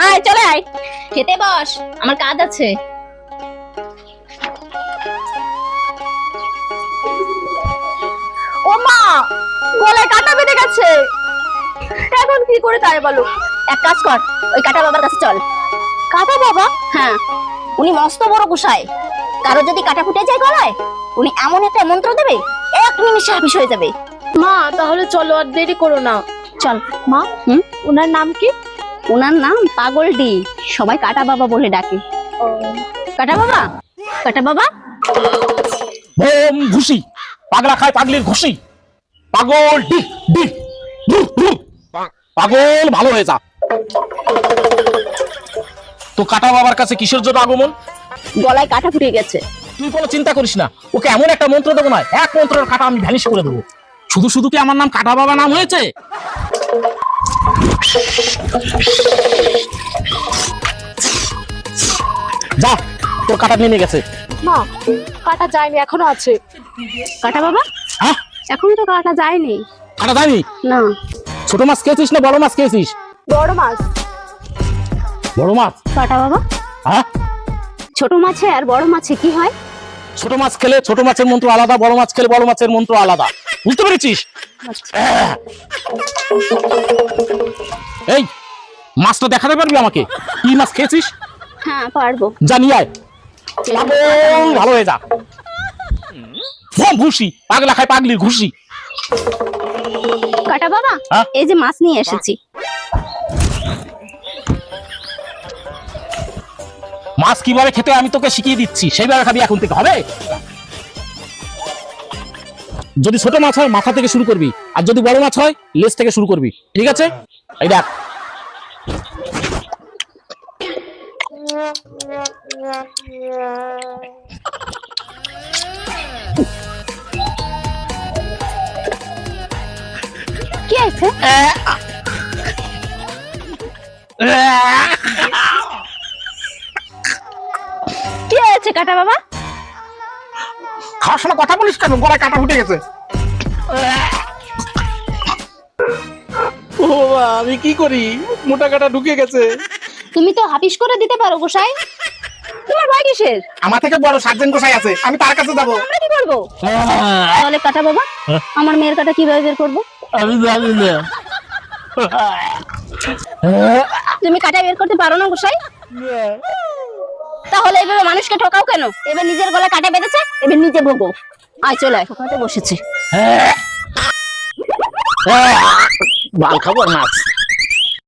আয় চলে আয়, খেতে বস, আমার কাজ আছে। ও মা, গলায় কাটা বেঁধে গেছে, এখন কি করে তাই বলো? এক কাজ কর, ওই কাটা বাবার কাছে চল। কাটা বাবা? হ্যাঁ, উনি মস্ত বড় গোসাই। কারো যদি কাটা ফুটে যায় গলায়, উনি এমন একটা মন্ত্র দেবে, 1 নিমিষে হাফিস হয়ে যাবে। মা তাহলে চলো, আর দেরি করো না। চল। মা, ওনার নাম কি? ওনার নাম পাগলডি, সবাই কাটা বাবা বলে ডাকে। কাটা বাবা, কাটা বাবা। বোম ঘুষি, পাগলা খায় পাগলির ঘুষি। পাগল ডি ডি ডু, ডু। পাগল ভালো হয়ে যা। তো কাটা বাবার কাছে কিসের জন্য আগমন? গলায় কাটা ফুটে গেছে। তুই কোনো চিন্তা করিস না, ওকে এমন একটা মন্ত্র দেবো না, এক মন্ত্রের কাটা আমি ভ্যানিশ করে দেবো। শুধু শুধু কি আমার নাম কাটা বাবা নাম হয়েছে? যা, তোর কাটা নেমে গেছে। মা, কাটা যায়নি, এখনো আছে। কাটা বাবা, হ্যাঁ, এখন তো কাটা যায়নি। কাটা যায়নি? না। ছোট মাছ খেয়েছিস না বড় মাছ খেয়েছিস? বড় মাছ। বড় মাছ। কাটা বাবা, হ্যাঁ, ছোট মাছে আর বড় মাছে কি হয়? ছোট মাছ খেলে ছোট মাছের মন্ত্র আলাদা, বড় মাছ খেলে বড় মাছের মন্ত্র আলাদা। বুঝতে পেরেছিস? এই মাছটা দেখাতে পারবি আমাকে কি মাছ খেয়েছিস? হ্যাঁ পারবো। জানি আয়, পাগল ভালো হয়ে যা। বোম ঘুষি, পাগলা খায় পাগলির ঘুষি। কাটা বাবা, হ্যাঁ? এই যে মাছ নিয়ে এসেছি। মাছ কিভাবে খেতে আমি তোকে শিখিয়ে দিচ্ছি, সেইভাবে খাবি এখন থেকে, হবে? যদি ছোট মাছ হয় মাথা থেকে শুরু করবি, আর যদি বড় মাছ হয় লেজ থেকে শুরু করবি, ঠিক আছে? এই দেখ। কি আছে? কি হয়েছে কাটা বাবা? খাওয়ার সময় কথা বলিস কেন? গলায় কাটা ফুটে গেছে। ও বাবা, আমি কি করি? মোটা কাটা ঢুকে গেছে। তুমি তো হাফিস করে দিতে পারো গোসাই, তোমার ভয় কিসের? আমার থেকে বড় সার্জেন্ট গোসাই আছে, আমি তার কাছে যাব। আমরা কি করবো? তাহলে কাটা বাবা, আমার মেয়ের কাটা কিভাবে বের করবো? আমি জানি না। তুমি কাটা বের করতে পারো না গোসাই? তাহলে এভাবে মানুষকে ঠকাও কেন? এবার নিজের গলায় কাটা বেঁধেছে, এবার নিজে ভোগো। আয় চলে আয়, ঠকাতে বসেছি। বাল খাবো মাছ।